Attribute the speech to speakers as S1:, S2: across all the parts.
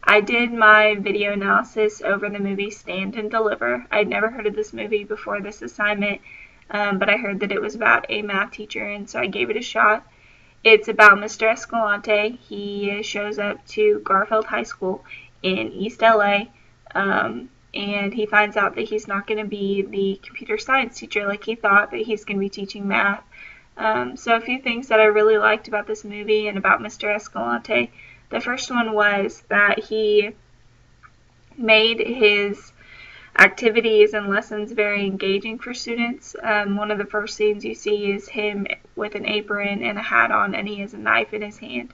S1: I did my video analysis over the movie Stand and Deliver. I'd never heard of this movie before this assignment, but I heard that it was about a math teacher, and so I gave it a shot. It's about Mr. Escalante. He shows up to Garfield High School in East LA, and he finds out that he's not going to be the computer science teacher like he thought, but he's going to be teaching math. So a few things that I really liked about this movie and about Mr. Escalante. The first one was that he made his activities and lessons very engaging for students. One of the first scenes you see is him with an apron and a hat on, and he has a knife in his hand.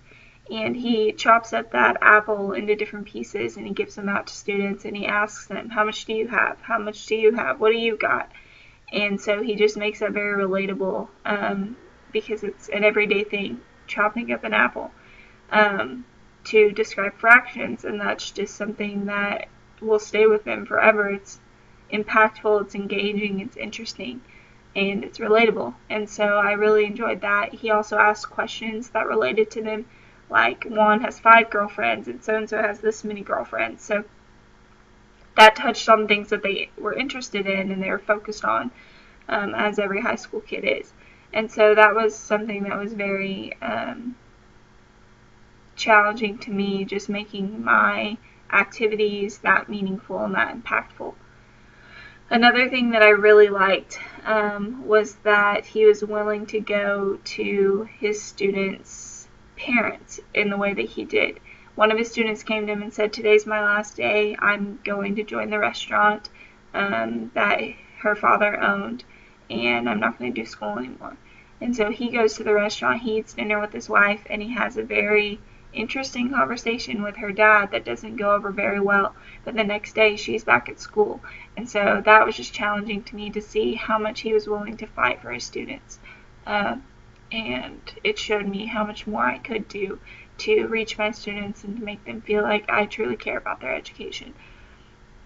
S1: And he chops up that apple into different pieces, and he gives them out to students, and he asks them, how much do you have? How much do you have? What do you got? And so he just makes that very relatable, because it's an everyday thing, chopping up an apple, to describe fractions, and that's just something that will stay with them forever. It's impactful, it's engaging, it's interesting, and it's relatable. And so I really enjoyed that. He also asked questions that related to them, like Juan has 5 girlfriends and so has this many girlfriends. So that touched on things that they were interested in and they were focused on, as every high school kid is. And so that was something that was very challenging to me, just making my activities that meaningful and that impactful. Another thing that I really liked was that he was willing to go to his students' parents in the way that he did. One of his students came to him and said, today's my last day, I'm going to join the restaurant that her father owned, and I'm not going to do school anymore. And so he goes to the restaurant, he eats dinner with his wife, and he has a very interesting conversation with her dad that doesn't go over very well, but the next day she's back at school. And so that was just challenging to me to see how much he was willing to fight for his students, and it showed me how much more I could do to reach my students and to make them feel like I truly care about their education.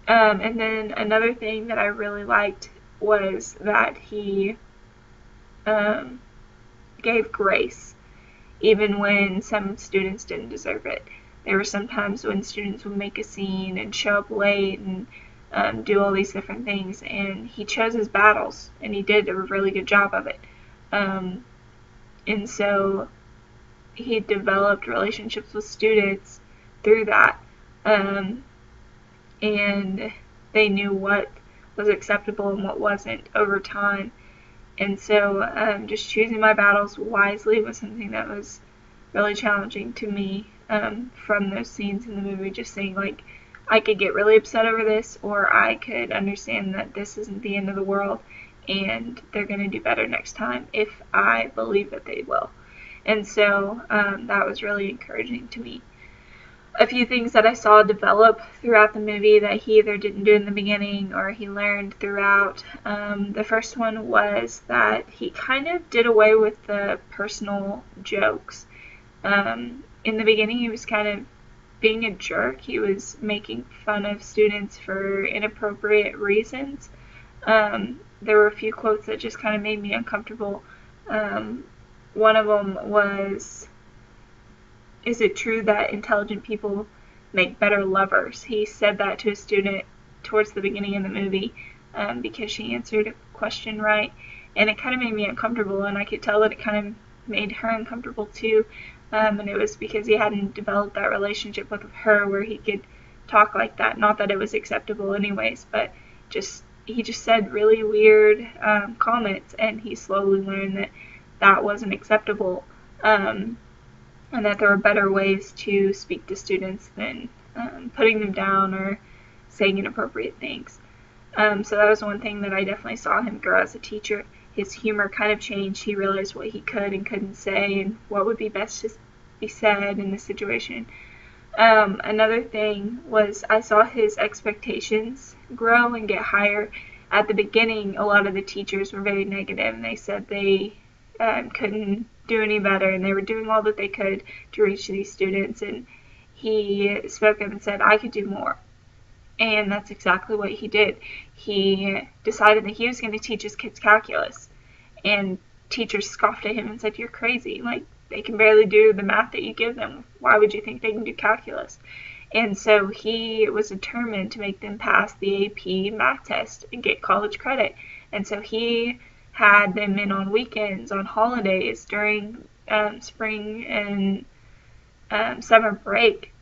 S1: And then another thing that I really liked was that he gave grace even when some students didn't deserve it. There were some times when students would make a scene and show up late and do all these different things, and he chose his battles, and he did a really good job of it. And so he developed relationships with students through that, and they knew what was acceptable and what wasn't over time. And so just choosing my battles wisely was something that was really challenging to me, from those scenes in the movie, just saying, like, I could get really upset over this, or I could understand that this isn't the end of the world, and they're going to do better next time if I believe that they will. And so that was really encouraging to me. A few things that I saw develop throughout the movie that he either didn't do in the beginning or he learned throughout. The first one was that he kind of did away with the personal jokes. In the beginning, he was kind of being a jerk. He was making fun of students for inappropriate reasons. There were a few quotes that just kind of made me uncomfortable. One of them was, is it true that intelligent people make better lovers? He said that to a student towards the beginning of the movie, because she answered a question right, and it kind of made me uncomfortable, and I could tell that it kind of made her uncomfortable too, and it was because he hadn't developed that relationship with her where he could talk like that. Not that it was acceptable anyways, but he just said really weird comments, and he slowly learned that that wasn't acceptable, and that there were better ways to speak to students than putting them down or saying inappropriate things. So that was one thing that I definitely saw him grow as a teacher. His humor kind of changed. He realized what he could and couldn't say and what would be best to be said in this situation. Another thing was I saw his expectations grow and get higher. At the beginning, a lot of the teachers were very negative, and they said they couldn't do any better, and they were doing all that they could to reach these students, and he spoke up and said, I could do more. And that's exactly what he did. He decided that he was going to teach his kids calculus, and teachers scoffed at him and said, you're crazy, like, they can barely do the math that you give them. Why would you think they can do calculus? And so he was determined to make them pass the AP math test and get college credit. And so he had them in on weekends, on holidays, during spring and summer break.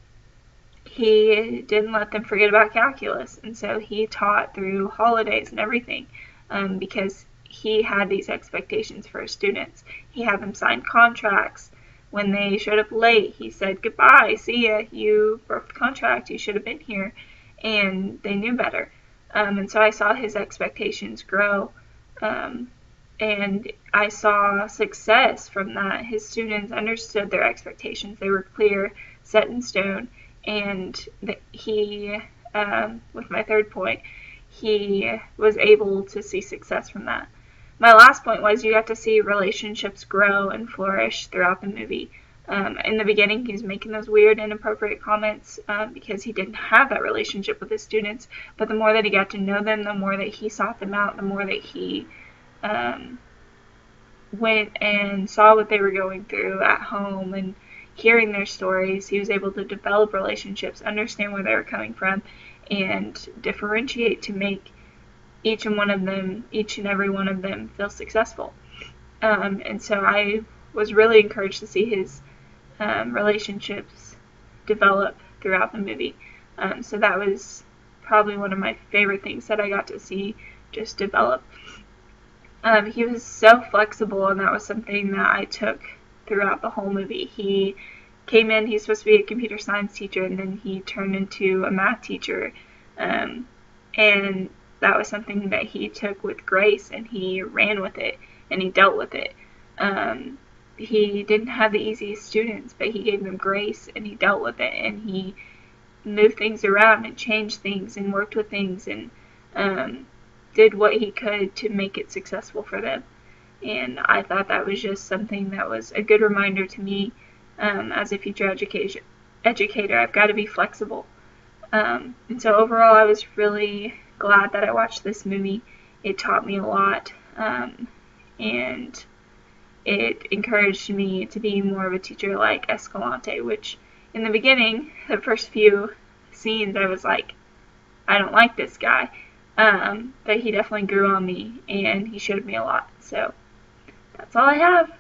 S1: He didn't let them forget about calculus, and so he taught through holidays and everything, because he had these expectations for his students. He had them sign contracts. When they showed up late, he said, "Goodbye, see ya, you broke the contract, you should have been here," and they knew better. And so I saw his expectations grow, and I saw success from that. His students understood their expectations. They were clear, set in stone, and he, with my third point, he was able to see success from that. My last point was you got to see relationships grow and flourish throughout the movie. In the beginning, he was making those weird, inappropriate comments because he didn't have that relationship with his students. But the more that he got to know them, the more that he sought them out, the more that he went and saw what they were going through at home and hearing their stories, he was able to develop relationships, understand where they were coming from, and differentiate to make each and every one of them feel successful. And so I was really encouraged to see his relationships develop throughout the movie. So that was probably one of my favorite things that I got to see just develop. He was so flexible, and that was something that I took throughout the whole movie. He came in, he's supposed to be a computer science teacher, and then he turned into a math teacher. And that was something that he took with grace, and he ran with it, and he dealt with it. He didn't have the easiest students, but he gave them grace, and he dealt with it, and he moved things around and changed things and worked with things and did what he could to make it successful for them. And I thought that was just something that was a good reminder to me as a future educator. I've got to be flexible. And so overall, I was really glad that I watched this movie. It taught me a lot, and it encouraged me to be more of a teacher like Escalante, which in the beginning, the first few scenes, I was like, I don't like this guy. But he definitely grew on me, and he showed me a lot. So that's all I have.